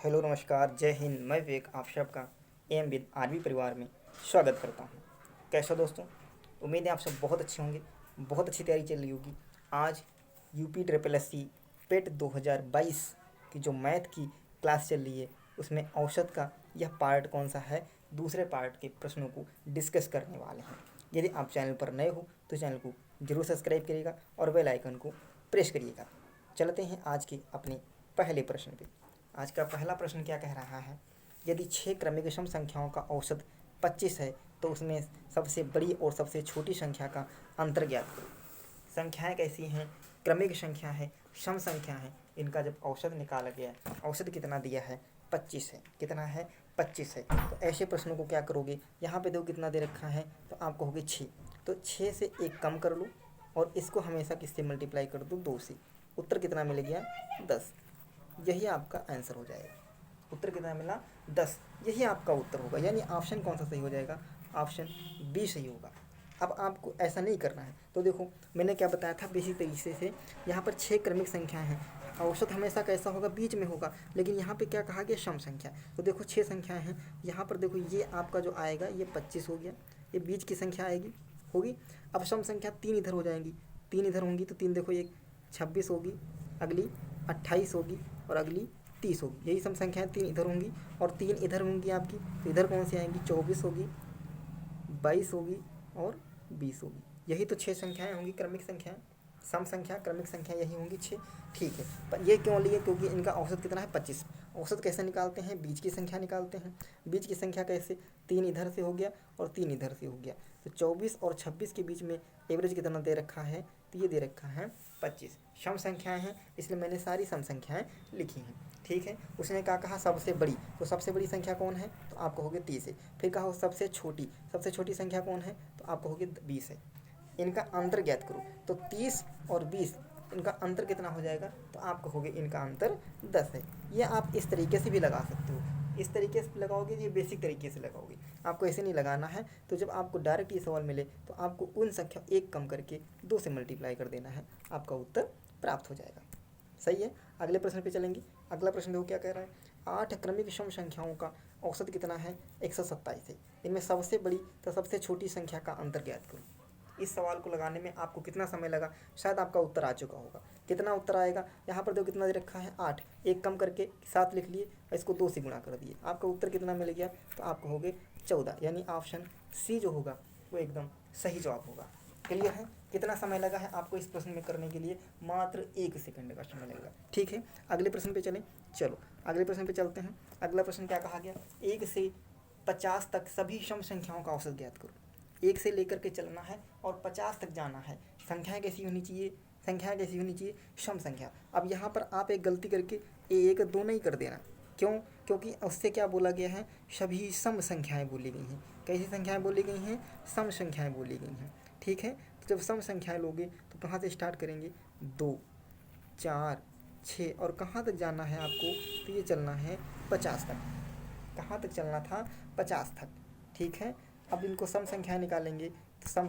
Hello नमस्कार जय हिंद। मैं विवेक आप सबका एम विद आरबी परिवार में स्वागत करता हूँ। कैसे हो दोस्तों? उम्मीद है आप सब बहुत अच्छे होंगे, बहुत अच्छी तैयारी चल रही होगी। आज यूपी ट्रिपल एस सी पेट 2022 की जो मैथ की क्लास चल रही है उसमें औसत का यह पार्ट कौन सा है, दूसरे पार्ट के प्रश्नों को डिस्कस करने वाले हैं। यदि आप चैनल पर नए हो तो चैनल को जरूर सब्सक्राइब करिएगा और बेल आइकन को प्रेस करिएगा। चलते हैं आज के अपने पहले प्रश्न पे। आज का पहला प्रश्न क्या कह रहा है? यदि 6 क्रमिक सम संख्याओं का औसत 25 है तो उसमें सबसे बड़ी और सबसे छोटी संख्या का अंतर ज्ञात करो। संख्याएं कैसी हैं? क्रमिक संख्या है, सम संख्या है। इनका जब औसत निकाला गया, औसत कितना दिया है? 25 है। कितना है? 25 है। तो ऐसे प्रश्नों को क्या करोगे? यहाँ पे देखो कितना दे रखा है, तो आप कहोगे 6। तो 6 से 1 कम कर लो और इसको हमेशा किससे मल्टीप्लाई कर दो? 2 से। उत्तर कितना मिल गया? 10। यही आपका आंसर हो जाएगा। उत्तर कितना मिला? 10। यही आपका उत्तर होगा। यानी ऑप्शन कौन सा सही हो जाएगा? ऑप्शन बी सही होगा। अब आपको ऐसा नहीं करना है। तो देखो मैंने क्या बताया था बेसिक तरीके से, यहाँ पर 6 क्रमिक संख्या हैं, औसत हमेशा कैसा होगा? बीच में होगा। लेकिन यहाँ पे क्या कहा गया? सम संख्या। तो देखो 6 संख्याएं हैं, यहाँ पर देखो ये आपका जो आएगा ये 25 हो गया, ये बीच की संख्या आएगी होगी। अब सम संख्या 3 इधर हो जाएंगी, 3 इधर होंगी तो 3 देखो, एक 26 होगी, अगली 28 होगी और अगली 30 होगी। यही सम संख्याएं 3 इधर होंगी और 3 इधर होंगी आपकी। तो इधर कौन सी आएंगी? 24 होगी, 22 होगी और 20 होगी। यही तो 6 संख्याएं होंगी क्रमिक संख्याएं। सम संख्या क्रमिक संख्या यही होंगी 6। ठीक है, पर ये क्यों लिए? क्योंकि इनका औसत कितना है? 25। औसत कैसे निकालते हैं? बीच की संख्या निकालते हैं। बीच की संख्या कैसे? 3 इधर से हो गया और 3 इधर से हो गया। तो 24 और 26 के बीच में एवरेज कितना दे रखा है? तो ये दे रखा है 25। सम संख्याएं हैं इसलिए मैंने सारी सम संख्याएं लिखी हैं। ठीक है, उसने क्या कहा? सबसे बड़ी। तो सबसे बड़ी संख्या कौन है? तो आप कहोगे 30 है। फिर कहा सबसे छोटी, सबसे छोटी संख्या कौन है? तो आप कहोगे 20 है। इनका अंतर ज्ञात करो। तो 30 और 20 इनका अंतर कितना हो जाएगा? तो आप कहोगे इनका अंतर 10 है। ये आप इस तरीके से भी लगा सकते हो। इस तरीके से लगाओगे, ये बेसिक तरीके से लगाओगे, आपको ऐसे नहीं लगाना है। तो जब आपको डायरेक्ट ये सवाल मिले तो आपको उन संख्या 1 कम करके 2 से मल्टीप्लाई कर देना है, आपका उत्तर प्राप्त हो जाएगा। सही है। अगले प्रश्न पे चलेंगे। अगला प्रश्न देखो क्या कह रहा है। 8 क्रमिक सम संख्याओं का औसत कितना है? 127 है। इनमें सबसे बड़ी तो सबसे छोटी संख्या का अंतर ज्ञात करो। इस सवाल को लगाने में आपको कितना समय लगा? शायद आपका उत्तर आ चुका होगा। कितना उत्तर आएगा? यहाँ पर देखो कितना दे रखा है? 8। 1 कम करके 7 लिख लिए और इसको 2 से गुणा कर दिए। आपका उत्तर कितना मिल गया? तो आप कहोगे 14। यानी ऑप्शन सी जो होगा वो एकदम सही जवाब होगा। क्लियर है? कितना समय लगा है आपको इस प्रश्न में करने के लिए? मात्र 1 सेकंड का समय लगेगा। ठीक है, अगले प्रश्न पे चलें। चलो अगले प्रश्न पे चलते हैं। अगला प्रश्न क्या कहा गया? 1 से 50 तक सभी सम संख्याओं का औसत ज्ञात करो। 1 से लेकर के चलना है और 50 तक जाना है। संख्याएं कैसी होनी चाहिए? संख्याएं कैसी होनी चाहिए? सम संख्या। अब यहाँ पर आप एक गलती करके 1 2 नहीं कर देना। क्यों? क्योंकि उससे क्या बोला गया है? सभी सम संख्याएं बोली गई हैं। कैसी संख्याएं बोली गई हैं? सम संख्याएं बोली गई हैं। ठीक है, तो जब सम संख्याएं लोगे तो कहाँ से स्टार्ट करेंगे? 2 4 6 और कहाँ तक जाना है आपको? तो ये चलना है 50 तक। कहाँ तक चलना था? 50 तक। ठीक है, अब इनको सम संख्याएं निकालेंगे तो सम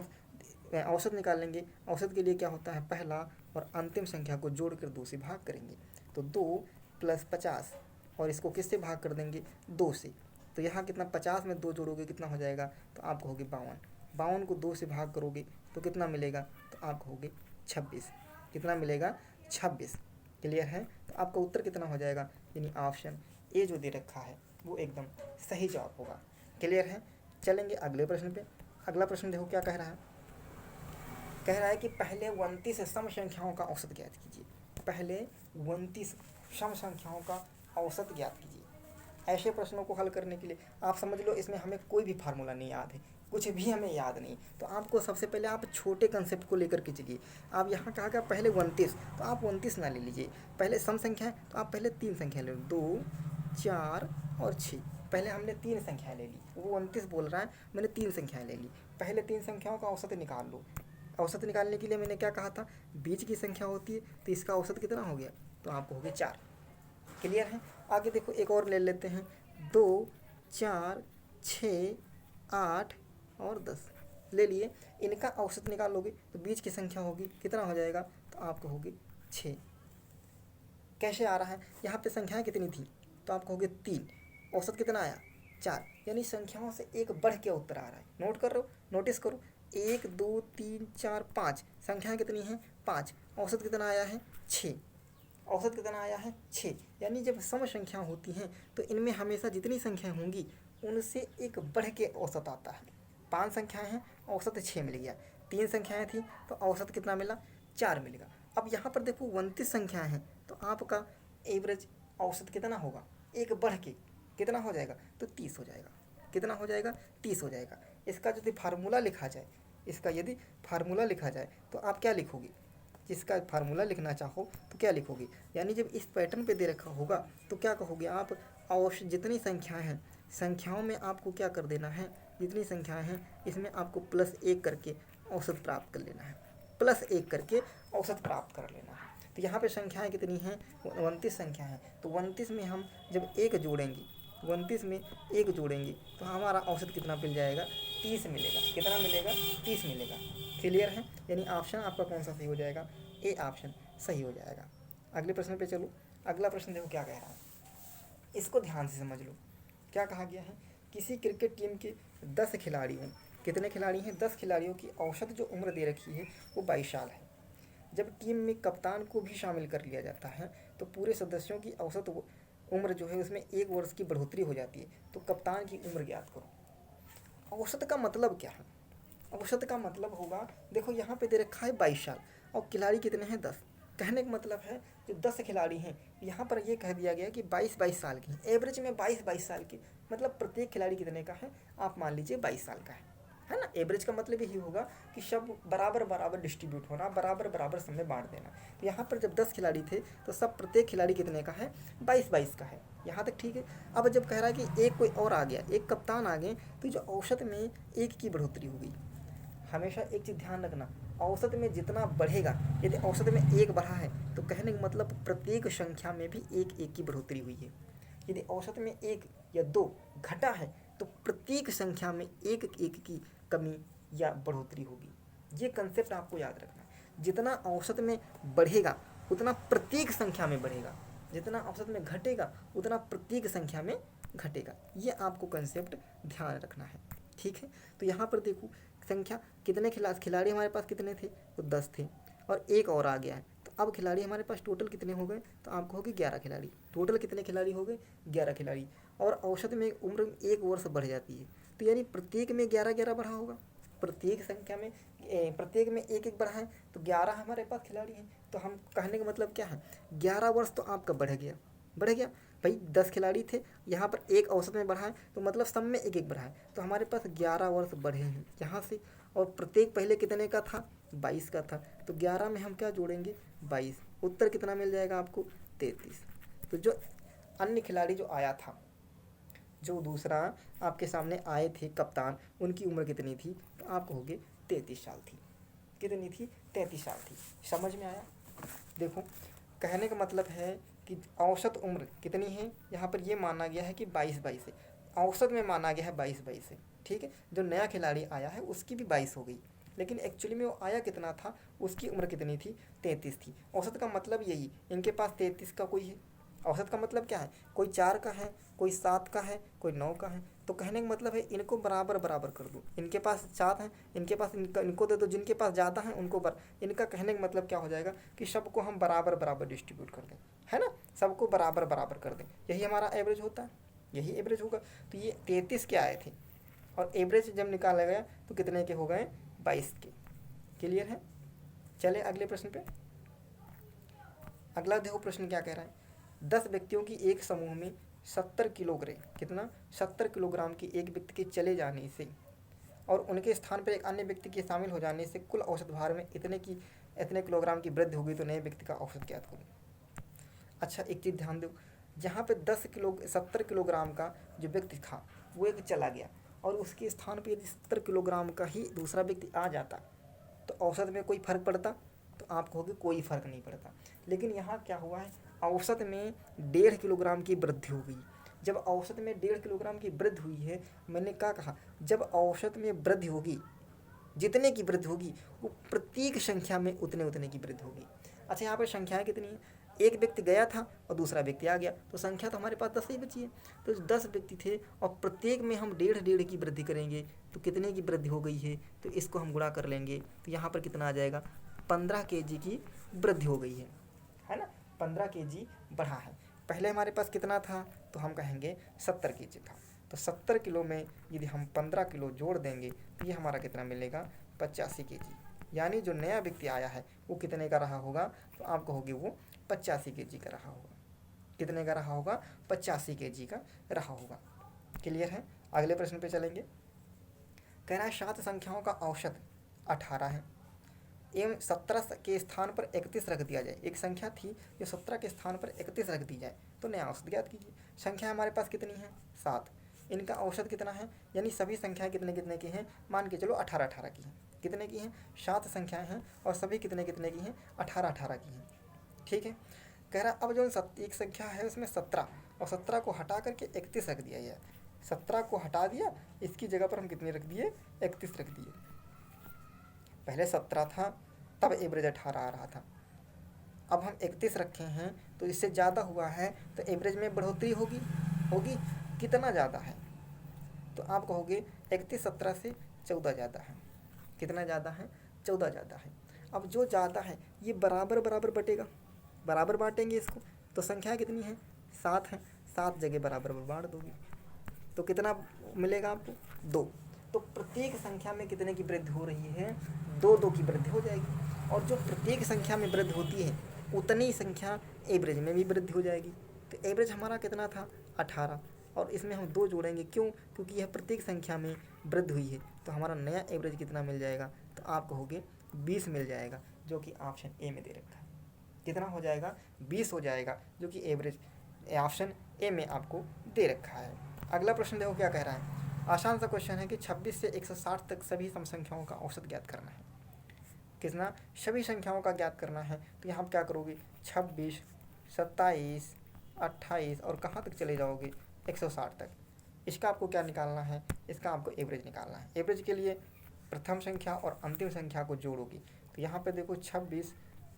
औसत निकालेंगे। औसत के लिए क्या होता है? पहला और अंतिम संख्या को जोड़कर 2 से भाग करेंगे। तो 2 + 50 और इसको किससे भाग कर देंगे? 2 से। तो यहाँ कितना? 50 में 2 जोड़ोगे कितना हो जाएगा? तो आप कहोगे 52। 52 को 2 से भाग करोगे तो कितना मिलेगा? तो आप कहोगे 26। कितना मिलेगा? 26। क्लियर है? तो आपका उत्तर कितना हो जाएगा? यानी ऑप्शन ए जो दे रखा है वो एकदम सही जवाब होगा। क्लियर है? चलेंगे अगले प्रश्न पे। अगला प्रश्न देखो क्या कह रहा है। कह रहा है कि पहले 29 सम संख्याओं का औसत ज्ञात कीजिए। पहले 29 सम संख्याओं का औसत ज्ञात कीजिए। ऐसे प्रश्नों को हल करने के लिए आप समझ लो इसमें हमें कोई भी फार्मूला नहीं याद है, कुछ भी हमें याद नहीं। तो आपको सबसे पहले आप छोटे कंसेप्ट को लेकर के चलिए। आप यहाँ कहा गया पहले 29, तो आप 29 ना ले लीजिए। पहले सम संख्या है तो आप पहले 3 संख्या ले लो, 2 4 और 6। पहले हमने 3 संख्याएं ले ली, वो 29 बोल रहा है, मैंने 3 संख्याएं ले ली। पहले 3 संख्याओं का औसत निकाल लो। औसत निकालने के लिए मैंने क्या कहा था? बीच की संख्या होती है, तो इसका औसत कितना हो गया? तो आपको हो गया 4। क्लियर है? आगे देखो एक और ले लेते हैं। 2 4 6 8 और 10 ले लिए। इनका औसत निकालोगे तो बीच की संख्या होगी, कितना हो जाएगा? तो आप कहोगे 6। कैसे आ रहा है? यहाँ पे संख्याएं कितनी थी? तो आप कहोगे 3। औसत कितना आया 4, यानी संख्याओं से एक बढ़ के उत्तर आ रहा है। नोट कर रहे हो, नोटिस करो, 1 2 3 4 5 संख्याएं कितनी हैं 5, औसत कितना आया है 6, औसत कितना आया है 6। यानी जब सम संख्या होती हैं तो इनमें हमेशा जितनी संख्याएं होंगी उनसे एक बढ़ के औसत आता है। 5 संख्याएं हैं, औसत 6 मिल गया। 3 संख्याएं थी तो औसत कितना मिला 4 मिलेगा। अब यहाँ पर देखो 29 संख्याएं हैं तो आपका एवरेज औसत कितना होगा, एक बढ़ के कितना हो जाएगा, तो 30 हो जाएगा। कितना हो जाएगा, 30 हो जाएगा। इसका यदि फार्मूला लिखा जाए, इसका यदि फार्मूला लिखा जाए तो आप क्या लिखोगे, जिसका फार्मूला लिखना चाहो तो क्या लिखोगे, यानी जब इस पैटर्न पे दे रखा होगा तो क्या कहोगे आप, औसत जितनी संख्याएं हैं, संख्याओं में आपको क्या कर देना है, जितनी संख्याएं हैं इसमें आपको +1 करके औसत प्राप्त कर लेना है, +1 करके औसत प्राप्त कर लेना है। तो यहाँ पे संख्याएं कितनी हैं, 29 संख्या हैं। तो 29 में हम जब 1 जोड़ेंगे, 29 में 1 जोड़ेंगे तो हमारा औसत कितना मिल जाएगा, 30 मिलेगा। कितना मिलेगा, 30 मिलेगा। क्लियर है, यानी ऑप्शन आपका कौन सा सही हो जाएगा, ए ऑप्शन सही हो जाएगा। अगले प्रश्न पे चलो। अगला प्रश्न देखो क्या कह रहा है, इसको ध्यान से समझ लो। क्या कहा गया है, किसी क्रिकेट टीम के 10 खिलाड़ी हों, कितने खिलाड़ी हैं, 10 खिलाड़ियों की औसत जो उम्र दे रखी है वो 22 साल है। जब टीम में कप्तान को भी शामिल कर लिया जाता है तो पूरे सदस्यों की औसत उम्र जो है उसमें 1 वर्ष की बढ़ोतरी हो जाती है। तो कप्तान की उम्र ज्ञात करो। औसत का मतलब क्या है, औसत का मतलब होगा, देखो यहाँ पे दे रखा है 22 साल और खिलाड़ी कितने हैं 10। कहने का मतलब है जो 10 खिलाड़ी हैं, यहाँ पर ये कह दिया गया कि 22 साल की, एवरेज में 22 साल की, मतलब प्रत्येक खिलाड़ी कितने का है, आप मान लीजिए 22 साल का है ना। एवरेज का मतलब यही होगा कि सब बराबर बराबर डिस्ट्रीब्यूट होना, बराबर बराबर समय बांट देना। तो यहाँ पर जब 10 खिलाड़ी थे तो सब प्रत्येक खिलाड़ी कितने का है, 22 का है। यहाँ तक ठीक है। अब जब कह रहा है कि एक कोई और आ गया, एक कप्तान आ गए, तो जो औसत में 1 की बढ़ोतरी हो गई। हमेशा एक चीज़ ध्यान रखना, औसत में जितना बढ़ेगा, यदि औसत में 1 बढ़ा है तो कहने का मतलब प्रत्येक संख्या में भी 1 की बढ़ोतरी हुई है। यदि औसत में 1 या 2 घटा है तो प्रत्येक संख्या में 1 की कमी या बढ़ोतरी होगी। ये कंसेप्ट आपको याद रखना है। जितना औसत में बढ़ेगा उतना प्रत्येक संख्या में बढ़ेगा, जितना औसत में घटेगा उतना प्रत्येक संख्या में घटेगा। ये आपको कंसेप्ट ध्यान रखना है, ठीक है। तो यहाँ पर देखो संख्या कितने खिलाड़ी हमारे पास कितने थे, तो 10 थे और एक और आ गया है। तो अब खिलाड़ी हमारे पास टोटल कितने हो गए, तो आपको हो गए 11 खिलाड़ी। टोटल कितने खिलाड़ी हो गए, 11 खिलाड़ी। और औसत में उम्र 1 वर्ष बढ़ जाती है, तो यानी प्रत्येक में 11 बढ़ा होगा। प्रत्येक संख्या में प्रत्येक में 1 बढ़ा है तो 11 हमारे पास खिलाड़ी हैं। तो हम कहने का मतलब क्या है, 11 वर्ष तो आपका बढ़ गया भाई। 10 खिलाड़ी थे, यहाँ पर 1 औसत में बढ़ा है तो मतलब सब में 1 बढ़ा है, तो हमारे पास 11 वर्ष बढ़े हैं यहाँ से। और प्रत्येक पहले कितने का था, 22 का था, तो 11 में हम क्या जोड़ेंगे, 22। उत्तर कितना मिल जाएगा आपको, 33। तो जो अन्य खिलाड़ी जो आया था, जो दूसरा आपके सामने आए थे कप्तान, उनकी उम्र कितनी थी, तो आप कहोगे 33 साल थी। कितनी थी, 33 साल थी। समझ में आया। देखो कहने का मतलब है कि औसत उम्र कितनी है, यहाँ पर ये माना गया है कि 22 है, औसत में माना गया है 22 है, ठीक है। जो नया खिलाड़ी आया है उसकी भी 22 हो गई, लेकिन एक्चुअली में वो आया कितना था, उसकी उम्र कितनी थी, 33 थी। औसत का मतलब यही, इनके पास 33 का कोई है। औसत का मतलब क्या है, कोई 4 का है, कोई 7 का है, कोई 9 का है। तो कहने का मतलब है इनको बराबर बराबर कर दो। इनके पास 7 हैं, इनके पास इनको दे दो, जिनके पास ज़्यादा है उनको इनका कहने का मतलब क्या हो जाएगा कि सबको हम बराबर बराबर डिस्ट्रीब्यूट कर दें, है ना, सबको बराबर बराबर कर दें। यही हमारा एवरेज होता है, यही एवरेज होगा। तो ये 33 के आए थे और एवरेज जब निकाला गया तो कितने के हो गए, 22 के। क्लियर है। चले अगले प्रश्न पे। अगला देखो प्रश्न क्या कह रहा है, 10 व्यक्तियों की एक समूह में 70 किलोग्राम, कितना, 70 किलोग्राम की एक व्यक्ति के चले जाने से और उनके स्थान पर एक अन्य व्यक्ति के शामिल हो जाने से कुल औसत भार में इतने किलोग्राम की वृद्धि होगी, तो नए व्यक्ति का औसत ज्ञात करो। अच्छा एक चीज़ ध्यान दो, जहाँ पे 70 किलोग्राम का जो व्यक्ति था वो एक चला गया और उसके स्थान पे यदि 70 किलोग्राम का ही दूसरा व्यक्ति आ जाता तो औसत में कोई फ़र्क पड़ता, तो आप कहोगे कोई फ़र्क नहीं पड़ता। लेकिन यहाँ क्या हुआ है, औसत में 1.5 किलोग्राम की वृद्धि हो गई। जब औसत में 1.5 किलोग्राम की वृद्धि हुई है, मैंने क्या कहा, जब औसत में वृद्धि होगी, जितने की वृद्धि होगी वो प्रत्येक संख्या में उतने की वृद्धि होगी। अच्छा यहाँ पर संख्याएँ कितनी हैं, एक व्यक्ति गया था और दूसरा व्यक्ति आ गया, तो संख्या तो हमारे पास 10 ही बची है। तो 10 व्यक्ति थे और प्रत्येक में हम डेढ़ डेढ़ की वृद्धि करेंगे, तो कितने की वृद्धि हो गई है, तो इसको हम गुणा कर लेंगे, तो यहाँ पर कितना आ जाएगा, 15 kg की वृद्धि हो गई है ना, 15 kg बढ़ा है। पहले हमारे पास कितना था, तो हम कहेंगे 70 kg था। तो 70 किलो में यदि हम 15 किलो जोड़ देंगे तो ये हमारा कितना मिलेगा, 85 kg। यानी जो नया व्यक्ति आया है वो कितने का रहा होगा, तो आप कहोगे वो 85 kg का रहा होगा। कितने का रहा होगा, 85 kg का रहा होगा। क्लियर है। अगले प्रश्न पे चलेंगे। कह रहा है 7 संख्याओं का औसत 18 है एवं 17 के स्थान पर 31 रख दिया जाए। एक संख्या थी जो 17 के स्थान पर 31 रख दी जाए, तो नया औसत ज्ञात कीजिए। संख्या हमारे पास कितनी है, 7, इनका औसत कितना है, यानी सभी संख्याएं कितने कितने की हैं, मान के चलो 18 18 की हैं। कितने की हैं, 7 संख्याएं हैं और सभी कितने कितने की हैं, 18 18 की हैं। ठीक है। कह रहा अब जो एक संख्या है उसमें 17 और 17 को हटा करके 31 रख दिया है। 17 को हटा दिया, इसकी जगह पर हम कितने रख दिए, 31 रख दिए। पहले 17 था तब एवरेज 18 आ रहा था, अब हम 31 रखे हैं तो इससे ज़्यादा हुआ है, तो एवरेज में बढ़ोतरी होगी। कितना ज़्यादा है, तो आप कहोगे 31 17 से 14 ज़्यादा है। कितना ज़्यादा है, 14 ज़्यादा है। अब जो ज़्यादा है ये बराबर बराबर बटेगा, बराबर बांटेंगे इसको, तो संख्या कितनी है, 7 है, 7 जगह बराबर बांट दोगे तो कितना मिलेगा आपको, 2। तो प्रत्येक संख्या में कितने की वृद्धि हो रही है, 2 2 की वृद्धि हो जाएगी। और जो प्रत्येक संख्या में वृद्धि होती है उतनी संख्या एवरेज में भी वृद्धि हो जाएगी। तो एवरेज हमारा कितना था, 18, और इसमें हम 2 जोड़ेंगे, क्यों, क्योंकि यह प्रत्येक संख्या में वृद्धि हुई है। तो हमारा नया एवरेज कितना मिल जाएगा, तो आप कहोगे 20 मिल जाएगा, जो कि ऑप्शन ए में दे रखा है। कितना हो जाएगा, 20 हो जाएगा, जो कि एवरेज ऑप्शन ए में आपको दे रखा है। अगला प्रश्न देखो क्या कह रहा है। आसान सा क्वेश्चन है कि 26 से 160 तक सभी सम संख्याओं का औसत ज्ञात करना है। कितना, सभी संख्याओं का ज्ञात करना है। तो यहाँ क्या करोगे, 26 27 28 और कहाँ तक चले जाओगे, 160 तक। इसका आपको क्या निकालना है, इसका आपको एवरेज निकालना है। एवरेज के लिए प्रथम संख्या और अंतिम संख्या को जोड़ोगे, तो यहाँ पे देखो 26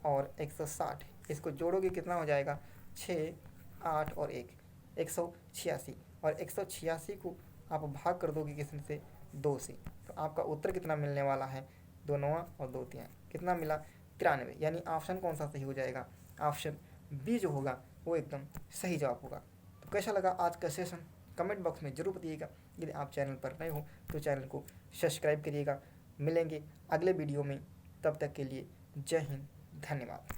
और 160, इसको जोड़ोगे कितना हो जाएगा, 6 8 और 1 186, और 186 को आप भाग कर दोगे किसने से, 2 से, तो आपका उत्तर कितना मिलने वाला है, 2 9 और 2 3, कितना मिला, 93। यानी ऑप्शन कौन सा सही हो जाएगा, ऑप्शन बी जो होगा वो एकदम सही जवाब होगा। तो कैसा लगा आज का सेशन, कमेंट बॉक्स में जरूर बताइएगा। यदि आप चैनल पर नए हो तो चैनल को सब्सक्राइब करिएगा। मिलेंगे अगले वीडियो में, तब तक के लिए जय हिंद, धन्यवाद।